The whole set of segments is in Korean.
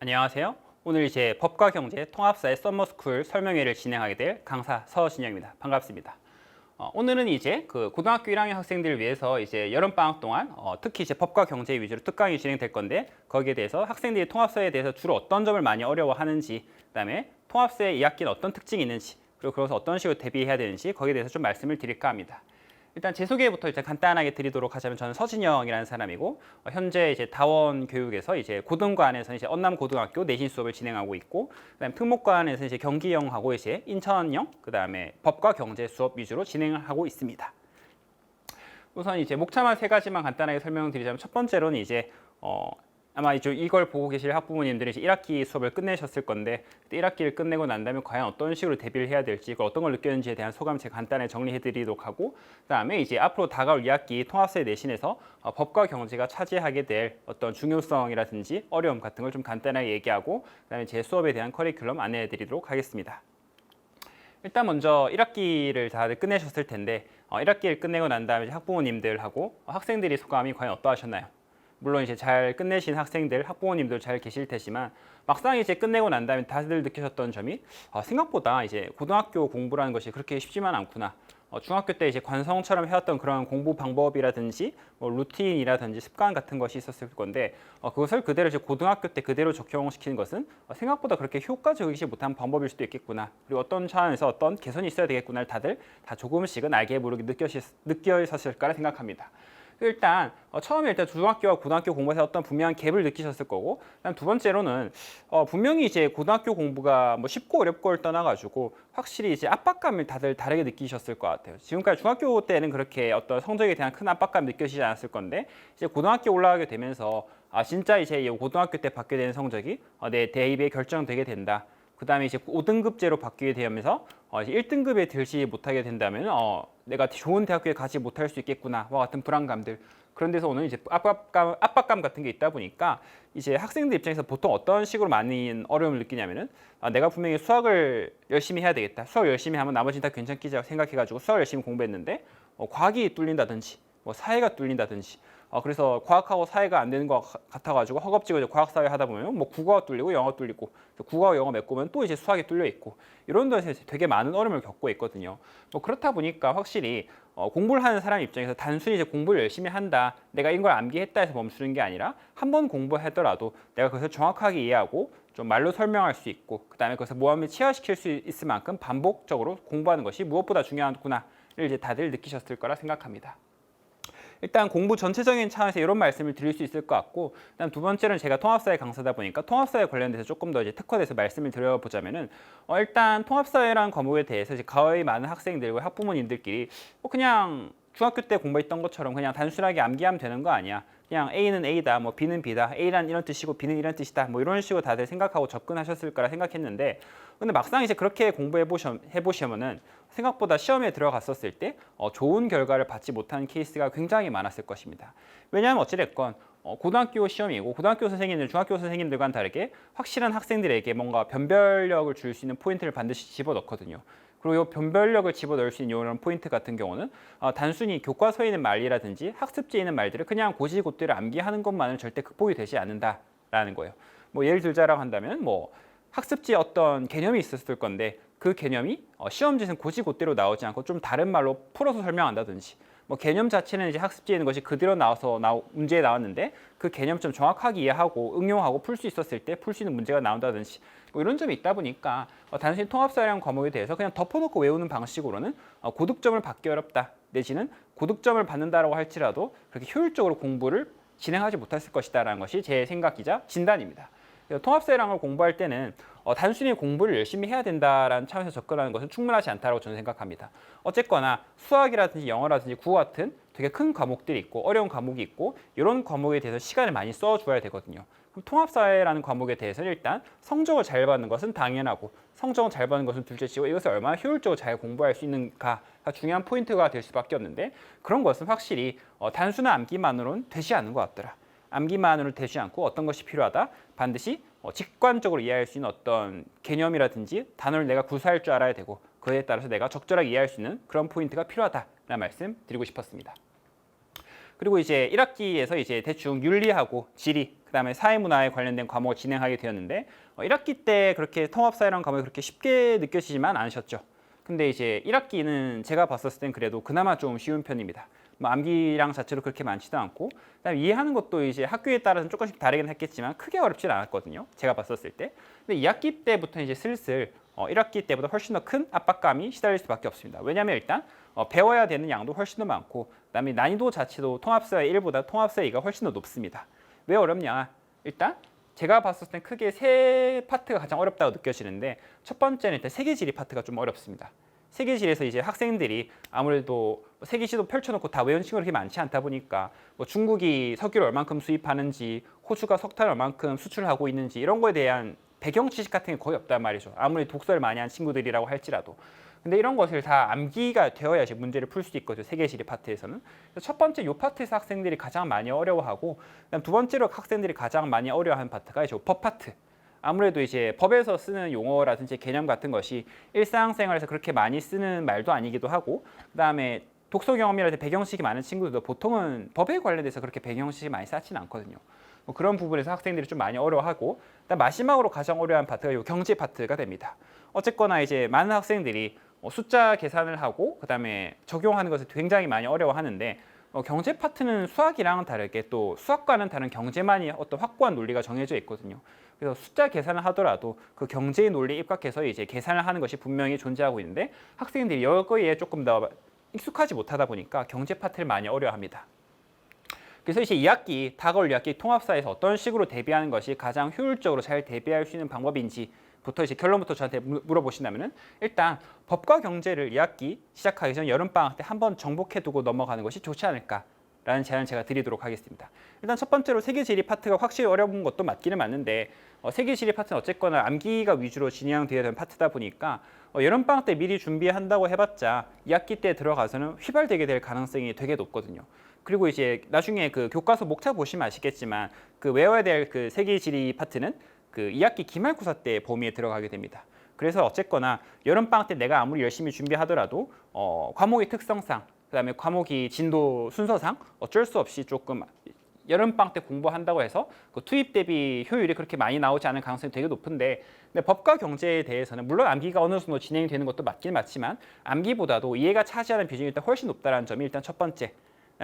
안녕하세요. 오늘 이제 법과 경제 통합사의 썸머스쿨 설명회를 진행하게 될 강사 서진영입니다. 반갑습니다. 오늘은 이제 그 고등학교 1학년 학생들을 위해서 이제 여름방학 동안 특히 이제 법과 경제 위주로 특강이 진행될 건데 거기에 대해서 학생들이 통합사에 대해서 주로 어떤 점을 많이 어려워하는지, 그다음에 통합사의 2학기는 어떤 특징이 있는지, 그리고 그것을 어떤 식으로 대비해야 되는지 거기에 대해서 좀 말씀을 드릴까 합니다. 일단 제 소개부터 일단 간단하게 드리도록 하자면, 저는 서진영이라는 사람이고 현재 이제 다원 교육에서 이제 고등관에서 이제 언남고등학교 내신 수업을 진행하고 있고, 그다음에 특목관에서 이제 경기영하고 이제 인천영, 그다음에 법과 경제 수업 위주로 진행을 하고 있습니다. 우선 이제 목차만 세 가지만 간단하게 설명드리자면, 첫 번째로는 이제 아마 이걸 보고 계실 학부모님들이 이제 1학기 수업을 끝내셨을 건데, 1학기를 끝내고 난 다음에 과연 어떤 식으로 대비를 해야 될지, 그걸 어떤 걸 느꼈는지에 대한 소감 제가 간단히 정리해드리도록 하고, 그다음에 이제 앞으로 다가올 2학기 통합사회 내신에서 법과 경제가 차지하게 될 어떤 중요성이라든지 어려움 같은 걸 좀 간단하게 얘기하고, 그다음에 제 수업에 대한 커리큘럼 안내해드리도록 하겠습니다. 일단 먼저 1학기를 다들 끝내셨을 텐데, 1학기를 끝내고 난 다음에 학부모님들하고 학생들이 소감이 과연 어떠하셨나요? 물론 이제 잘 끝내신 학생들, 학부모님들 잘 계실 테지만, 막상 이제 끝내고 난 다음에 다들 느끼셨던 점이 생각보다 이제 고등학교 공부라는 것이 그렇게 쉽지만 않구나. 중학교 때 이제 관성처럼 해왔던 그런 공부 방법이라든지 뭐 루틴이라든지 습관 같은 것이 있었을 건데, 그것을 그대로 이제 고등학교 때 그대로 적용시키는 것은 생각보다 그렇게 효과적이지 못한 방법일 수도 있겠구나. 그리고 어떤 차원에서 어떤 개선이 있어야 되겠구나를 다들 다 조금씩은 알게 모르게 느껴졌을 거라 생각합니다. 일단 처음에 중학교와 고등학교 공부에서 어떤 분명한 갭을 느끼셨을 거고, 그다음 두 번째로는 분명히 이제 고등학교 공부가 뭐 쉽고 어렵고를 떠나가지고 확실히 이제 압박감을 다들 다르게 느끼셨을 것 같아요. 지금까지 중학교 때는 그렇게 어떤 성적에 대한 큰 압박감 느껴지지 않았을 건데, 이제 고등학교 올라가게 되면서 진짜 이제 고등학교 때 받게 되는 성적이 내 대입에 결정되게 된다. 그 다음에 이제 5등급제로 바뀌게 되면서 이제 1등급에 들지 못하게 된다면 내가 좋은 대학교에 가지 못할 수 있겠구나와 같은 불안감들, 그런 데서 오는 이제 압박감 같은 게 있다 보니까 이제 학생들 입장에서 보통 어떤 식으로 많은 어려움을 느끼냐면은, 내가 분명히 수학을 열심히 해야 되겠다. 수학 열심히 하면 나머지는 다 괜찮겠지 생각해가지고 수학 열심히 공부했는데 과학이 뚫린다든지 뭐 사회가 뚫린다든지, 그래서 과학하고 사회가 안 되는 것 같아가지고 허겁지겁 과학사회 하다 보면 뭐 국어가 뚫리고 영어 뚫리고, 국어와 영어 메꾸면 또 이제 수학이 뚫려 있고, 이런 데서 되게 많은 어려움을 겪고 있거든요. 뭐 그렇다 보니까 확실히 공부를 하는 사람 입장에서 단순히 이제 공부를 열심히 한다, 내가 이걸 암기했다 해서 멈추는 게 아니라 한 번 공부하더라도 내가 그것을 정확하게 이해하고 좀 말로 설명할 수 있고, 그다음에 그것을 모함을 치화시킬 수 있을 만큼 반복적으로 공부하는 것이 무엇보다 중요하구나를 이제 다들 느끼셨을 거라 생각합니다. 일단 공부 전체적인 차원에서 이런 말씀을 드릴 수 있을 것 같고, 그다음 두 번째는 제가 통합사회 강사다 보니까 통합사회 관련돼서 조금 더 이제 특화돼서 말씀을 드려보자면은, 일단 통합사회라는 과목에 대해서 이제 거의 많은 학생들과 학부모님들끼리 그냥 중학교 때 공부했던 것처럼 그냥 단순하게 암기하면 되는 거 아니야, 그냥 A는 A다, 뭐 B는 B다, A란 이런 뜻이고 B는 이런 뜻이다, 뭐 이런 식으로 다들 생각하고 접근하셨을 거라 생각했는데, 근데 막상 이제 그렇게 해보시면은 생각보다 시험에 들어갔었을 때 좋은 결과를 받지 못하는 케이스가 굉장히 많았을 것입니다. 왜냐하면 어찌됐건 고등학교 시험이고, 고등학교 선생님들, 중학교 선생님들과는 다르게 확실한 학생들에게 뭔가 변별력을 줄 수 있는 포인트를 반드시 집어넣거든요. 그리고 이 변별력을 집어넣을 수 있는 이런 포인트 같은 경우는 단순히 교과서에 있는 말이라든지 학습지에 있는 말들을 그냥 고지고대로 암기하는 것만은 절대 극복이 되지 않는다라는 거예요. 뭐 예를 들자라고 한다면, 뭐 학습지에 어떤 개념이 있었을 건데 그 개념이 시험지에는 고지고대로 나오지 않고 좀 다른 말로 풀어서 설명한다든지, 뭐 개념 자체는 이제 학습지에 있는 것이 그대로 나와서 문제에 나왔는데 그 개념 좀 정확하게 이해하고 응용하고 풀 수 있었을 때 풀 수 있는 문제가 나온다든지, 뭐 이런 점이 있다 보니까 단순히 통합사회라는 과목에 대해서 그냥 덮어놓고 외우는 방식으로는 고득점을 받기 어렵다, 내지는 고득점을 받는다라고 할지라도 그렇게 효율적으로 공부를 진행하지 못했을 것이다라는 것이 제 생각이자 진단입니다. 통합사회라는 걸 공부할 때는 단순히 공부를 열심히 해야 된다라는 차원에서 접근하는 것은 충분하지 않다고 저는 생각합니다. 어쨌거나 수학이라든지 영어라든지 국어 같은 되게 큰 과목들이 있고 어려운 과목이 있고, 이런 과목에 대해서 시간을 많이 써줘야 되거든요. 그럼 통합사회라는 과목에 대해서는 일단 성적을 잘 받는 것은 당연하고, 성적을 잘 받는 것은 둘째치고, 이것을 얼마나 효율적으로 잘 공부할 수 있는가가 중요한 포인트가 될 수밖에 없는데, 그런 것은 확실히 단순한 암기만으로는 되지 않는 것 같더라. 암기만으로 되지 않고 어떤 것이 필요하다? 반드시 직관적으로 이해할 수 있는 어떤 개념이라든지 단어를 내가 구사할 줄 알아야 되고, 그에 따라서 내가 적절하게 이해할 수 있는 그런 포인트가 필요하다라는 말씀 드리고 싶었습니다. 그리고 이제 1학기에서 이제 대충 윤리하고 지리, 그다음에 사회문화에 관련된 과목을 진행하게 되었는데 1학기 때 그렇게 통합사회라는 과목이 그렇게 쉽게 느껴지지만 않으셨죠. 근데 이제 1학기는 제가 봤었을 땐 그래도 그나마 좀 쉬운 편입니다. 뭐 암기량 자체로 그렇게 많지도 않고, 그다음에 이해하는 것도 이제 학교에 따라서는 조금씩 다르긴 했겠지만 크게 어렵진 않았거든요. 제가 봤었을 때. 근데 2학기 때부터 이제 슬슬 1학기 때보다 훨씬 더 큰 압박감이 시달릴 수밖에 없습니다. 왜냐하면 일단 배워야 되는 양도 훨씬 더 많고, 그다음에 난이도 자체도 통합사회 1보다 통합사회 2가 훨씬 더 높습니다. 왜 어렵냐? 일단 제가 봤을 땐 크게 세 파트가 가장 어렵다고 느껴지는데, 첫 번째는 일단 세계지리 파트가 좀 어렵습니다. 세계지리에서 이제 학생들이 아무래도 세계지도 펼쳐놓고 다 외운 친구가 그렇게 많지 않다 보니까 뭐 중국이 석유를 얼만큼 수입하는지, 호주가 석탄을 얼만큼 수출하고 있는지 이런 거에 대한 배경 지식 같은 게 거의 없단 말이죠. 아무리 독서를 많이 한 친구들이라고 할지라도. 근데 이런 것을 다 암기가 되어야지 문제를 풀 수 있거든요. 세계지리 파트에서는. 첫 번째 이 파트에서 학생들이 가장 많이 어려워하고, 그다음 두 번째로 학생들이 가장 많이 어려워하는 파트가 이제 법 파트. 아무래도 이제 법에서 쓰는 용어라든지 개념 같은 것이 일상생활에서 그렇게 많이 쓰는 말도 아니기도 하고, 그다음에 독서 경험이라든지 배경식이 많은 친구들도 보통은 법에 관련돼서 그렇게 배경식이 많이 쌓지는 않거든요. 뭐 그런 부분에서 학생들이 좀 많이 어려워하고, 그다음 마지막으로 가장 어려워하는 파트가 이 경제 파트가 됩니다. 어쨌거나 이제 많은 학생들이 숫자 계산을 하고 그다음에 적용하는 것을 굉장히 많이 어려워하는데, 경제 파트는 수학이랑은 다르게 또 수학과는 다른 경제만이 어떤 확고한 논리가 정해져 있거든요. 그래서 숫자 계산을 하더라도 그 경제의 논리에 입각해서 이제 계산을 하는 것이 분명히 존재하고 있는데, 학생들이 여기에 조금 더 익숙하지 못하다 보니까 경제 파트를 많이 어려워합니다. 그래서 이제 2학기, 다가올 2학기 통합사에서 어떤 식으로 대비하는 것이 가장 효율적으로 잘 대비할 수 있는 방법인지부터 이제 결론부터 저한테 물어보신다면은, 일단 법과 경제를 2학기 시작하기 전 여름방학 때 한번 정복해두고 넘어가는 것이 좋지 않을까라는 제안을 제가 드리도록 하겠습니다. 일단 첫 번째로 세계지리 파트가 확실히 어려운 것도 맞기는 맞는데, 세계지리 파트는 어쨌거나 암기가 위주로 진행되어야 되는 파트다 보니까 여름방학 때 미리 준비한다고 해봤자 2학기 때 들어가서는 휘발되게 될 가능성이 되게 높거든요. 그리고 이제 나중에 그 교과서 목차 보시면 아시겠지만 그 외워야 될 그 세계지리 파트는 그 2학기 기말고사 때 범위에 들어가게 됩니다. 그래서 어쨌거나 여름방학 때 내가 아무리 열심히 준비하더라도 과목의 특성상, 그다음에 과목이 진도 순서상 어쩔 수 없이 조금 여름방학 때 공부한다고 해서 그 투입 대비 효율이 그렇게 많이 나오지 않을 가능성이 되게 높은데, 근데 법과 경제에 대해서는 물론 암기가 어느 정도 진행이 되는 것도 맞긴 맞지만 암기보다도 이해가 차지하는 비중이 일단 훨씬 높다는 점이 일단 첫 번째.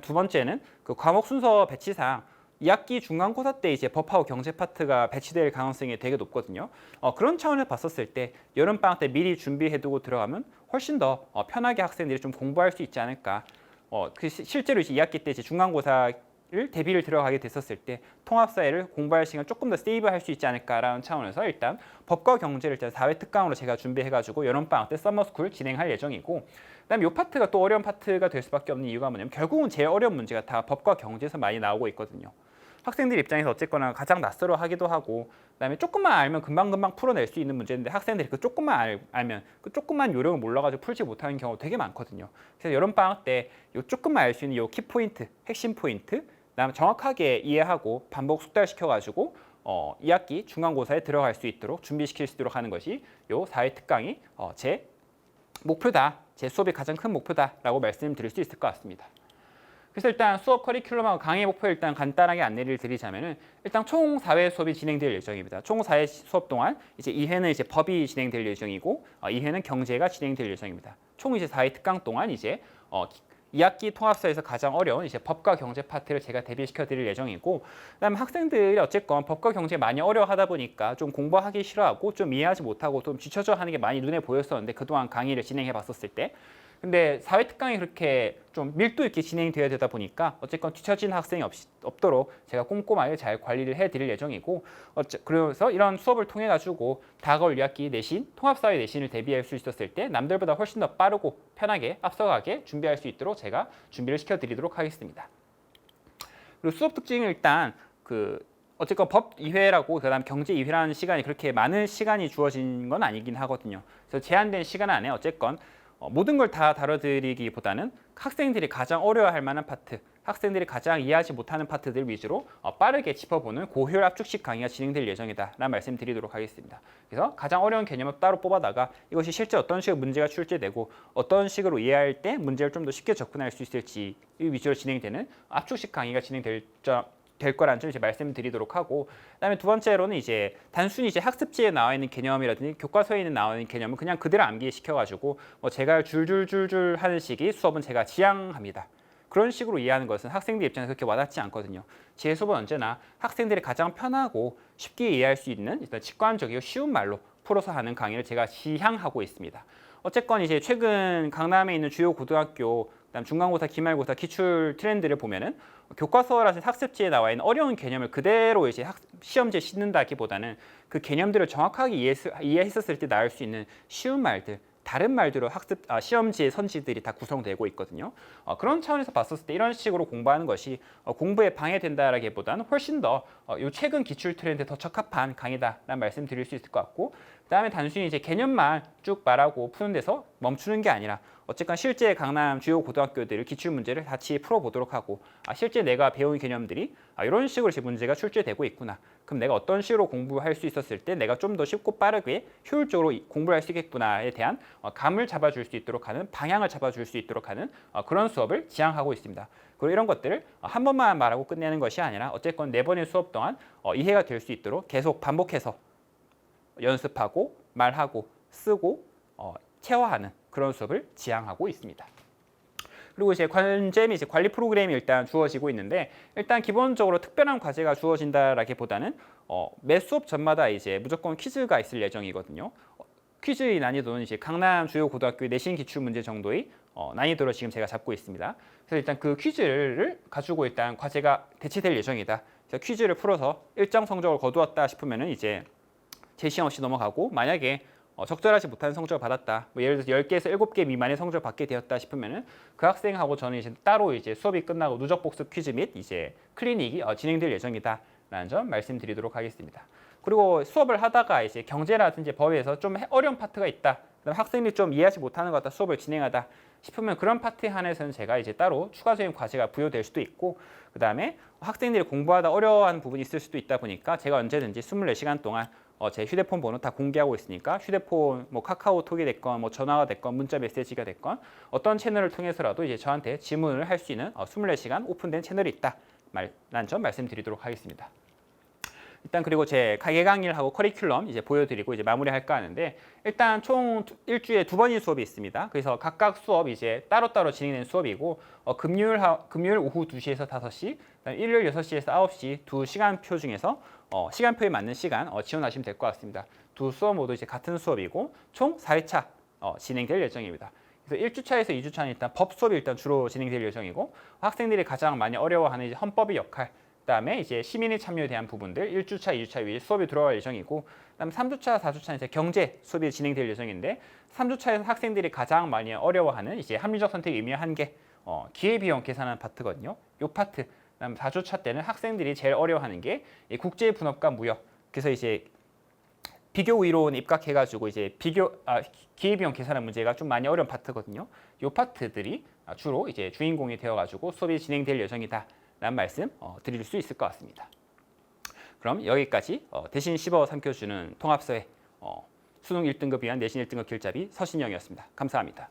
두 번째는 그 과목 순서 배치상 2학기 중간고사 때 이제 법하고 경제 파트가 배치될 가능성이 되게 높거든요. 그런 차원에서 봤었을 때 여름방학 때 미리 준비해두고 들어가면 훨씬 더 편하게 학생들이 좀 공부할 수 있지 않을까. 실제로 이제 2학기 때 이제 중간고사를 대비를 들어가게 됐었을 때 통합사회를 공부할 시간 조금 더 세이브할 수 있지 않을까라는 차원에서 일단 법과 경제를 일단 4회 특강으로 제가 준비해가지고 여름방학 때 서머스쿨 진행할 예정이고, 그다음에 이 파트가 또 어려운 파트가 될 수밖에 없는 이유가 뭐냐면 결국은 제일 어려운 문제가 다 법과 경제에서 많이 나오고 있거든요. 학생들 입장에서 어쨌거나 가장 낯설어 하기도 하고, 그다음에 조금만 알면 금방금방 풀어낼 수 있는 문제인데 학생들이 그 조금만 알면 그 조금만 요령을 몰라가지고 풀지 못하는 경우가 되게 많거든요. 그래서 여름방학 때 요 조금만 알 수 있는 요 키포인트, 핵심 포인트, 그다음에 정확하게 이해하고 반복 숙달시켜가지고 2학기 중간고사에 들어갈 수 있도록 준비시킬 수 있도록 하는 것이 요 4회 특강이 제 목표다, 제 수업의 가장 큰 목표다라고 말씀드릴 수 있을 것 같습니다. 그래서 일단 수업 커리큘럼하고 강의 목표 일단 간단하게 안내를 드리자면은, 일단 총 4회 수업이 진행될 예정입니다. 총 4회 수업 동안 이제 2회는 이제 법이 진행될 예정이고 2회는 경제가 진행될 예정입니다. 총 이제 4회 특강 동안 이제 2학기 통합사에서 가장 어려운 이제 법과 경제 파트를 제가 대비시켜 드릴 예정이고, 그다음에 학생들이 어쨌건 법과 경제 많이 어려워하다 보니까 좀 공부하기 싫어하고 좀 이해하지 못하고 좀 지쳐져 하는 게 많이 눈에 보였었는데, 그동안 강의를 진행해 봤었을 때. 근데 사회 특강이 그렇게 좀 밀도 있게 진행되어야 되다 보니까 어쨌건 뒤처진 학생이 없도록 제가 꼼꼼하게 잘 관리를 해드릴 예정이고, 그래서 이런 수업을 통해 가지고 다가올 2학기 내신, 통합사회 내신을 대비할 수 있었을 때 남들보다 훨씬 더 빠르고 편하게 앞서가게 준비할 수 있도록 제가 준비를 시켜드리도록 하겠습니다. 그리고 수업 특징은 일단 어쨌건 법 2회라고 그다음 경제 2회라는 시간이 그렇게 많은 시간이 주어진 건 아니긴 하거든요. 그래서 제한된 시간 안에 어쨌건 모든 걸 다 다뤄드리기보다는 학생들이 가장 어려워할 만한 파트, 학생들이 가장 이해하지 못하는 파트들 위주로 빠르게 짚어보는 고효율 압축식 강의가 진행될 예정이다라는 말씀 드리도록 하겠습니다. 그래서 가장 어려운 개념을 따로 뽑아다가 이것이 실제 어떤 식으로 문제가 출제되고 어떤 식으로 이해할 때 문제를 좀 더 쉽게 접근할 수 있을지 위주로 진행되는 압축식 강의가 진행될 거라는 점 이제 말씀드리도록 하고, 그다음에 두 번째로는 이제 단순히 이제 학습지에 나와 있는 개념이라든지 교과서에 있는 나와 있는 개념을 그냥 그대로 암기시켜가지고 제가 줄줄줄줄 하는 식이 수업은 제가 지향합니다. 그런 식으로 이해하는 것은 학생들 입장에서 그렇게 와닿지 않거든요. 제 수업은 언제나 학생들이 가장 편하고 쉽게 이해할 수 있는 일단 직관적이고 쉬운 말로 풀어서 하는 강의를 제가 지향하고 있습니다. 어쨌건 이제 최근 강남에 있는 주요 고등학교, 그다음 중간고사, 기말고사 기출 트렌드를 보면은 교과서라든지 학습지에 나와 있는 어려운 개념을 그대로 이제 시험지에 싣는다기보다는 그 개념들을 정확하게 이해했었을 때 나올 수 있는 쉬운 말들, 다른 말들로 시험지의 선지들이 다 구성되고 있거든요. 그런 차원에서 봤었을 때 이런 식으로 공부하는 것이 공부에 방해된다라기보다는 훨씬 더 요 최근 기출 트렌드에 더 적합한 강의다라는 말씀 드릴 수 있을 것 같고, 그다음에 단순히 이제 개념만 쭉 말하고 푸는 데서 멈추는 게 아니라 어쨌건 실제 강남 주요 고등학교들 기출 문제를 같이 풀어보도록 하고, 실제 내가 배운 개념들이 이런 식으로 제 문제가 출제되고 있구나. 그럼 내가 어떤 식으로 공부할 수 있었을 때 내가 좀 더 쉽고 빠르게 효율적으로 공부를 할 수 있겠구나에 대한 감을 잡아줄 수 있도록 하는, 방향을 잡아줄 수 있도록 하는 그런 수업을 지향하고 있습니다. 그리고 이런 것들을 한 번만 말하고 끝내는 것이 아니라 어쨌건 4번의 수업 동안 이해가 될 수 있도록 계속 반복해서 연습하고 말하고 쓰고 체화하는 그런 수업을 지향하고 있습니다. 그리고 이제 관잼이 이제 관리 프로그램이 일단 주어지고 있는데, 일단 기본적으로 특별한 과제가 주어진다라기보다는 매 수업 전마다 이제 무조건 퀴즈가 있을 예정이거든요. 퀴즈의 난이도는 이제 강남 주요 고등학교의 내신 기출 문제 정도의 난이도로 지금 제가 잡고 있습니다. 그래서 일단 그 퀴즈를 가지고 일단 과제가 대체될 예정이다. 그래서 퀴즈를 풀어서 일정 성적을 거두었다 싶으면은 이제 재시험 없이 넘어가고, 만약에 적절하지 못한 성적을 받았다, 예를 들어서 10개에서 7개 미만의 성적을 받게 되었다 싶으면은 그 학생하고 저는 이제 따로 이제 수업이 끝나고 누적 복습 퀴즈 및 이제 클리닉이 진행될 예정이다라는 점 말씀드리도록 하겠습니다. 그리고 수업을 하다가 이제 경제라든지 법에서 좀 어려운 파트가 있다, 그다음 학생들이 좀 이해하지 못하는 것 같다, 수업을 진행하다 싶으면 그런 파트에 한해서는 제가 이제 따로 추가적인 과제가 부여될 수도 있고, 그 다음에 학생들이 공부하다 어려워하는 부분이 있을 수도 있다 보니까 제가 언제든지 24시간 동안 제 휴대폰 번호 다 공개하고 있으니까 휴대폰 카카오톡이 됐건 전화가 됐건 문자 메시지가 됐건 어떤 채널을 통해서라도 이제 저한테 질문을 할 수 있는 24시간 오픈된 채널이 있다라는 점 말씀드리도록 하겠습니다. 일단 그리고 제 가계 강의를 하고 커리큘럼 이제 보여드리고 이제 마무리할까 하는데, 일단 총 일주일에 2번의 수업이 있습니다. 그래서 각각 수업 이제 따로따로 진행되는 수업이고, 금요일 오후 2시에서 5시, 일요일 6시에서 9시 두 시간표 중에서 시간표에 맞는 시간 지원하시면 될 것 같습니다. 두 수업 모두 이제 같은 수업이고 총 4회차 진행될 예정입니다. 그래서 1주차에서 2주차는 일단 법 수업이 일단 주로 진행될 예정이고, 학생들이 가장 많이 어려워하는 이제 헌법의 역할, 그다음에 이제 시민의 참여에 대한 부분들 1주차, 2주차 위에 수업이 들어갈 예정이고, 그다음 3주차, 4주차는 이제 경제 수업이 진행될 예정인데, 3주차에서 학생들이 가장 많이 어려워하는 이제 합리적 선택의 의미와 한계, 기회비용 계산하는 파트거든요. 이 파트. 그다음 4주차 때는 학생들이 제일 어려워하는 게 국제 분업과 무역. 그래서 이제 비교 이론 입각해가지고 이제 기회비용 계산하는 문제가 좀 많이 어려운 파트거든요. 이 파트들이 주로 이제 주인공이 되어가지고 수업이 진행될 예정이다. 라는 말씀 드릴 수 있을 것 같습니다. 그럼 여기까지 대신 씹어 삼켜주는 통합서의 수능 1등급 위한 내신 1등급 길잡이 서신영이었습니다. 감사합니다.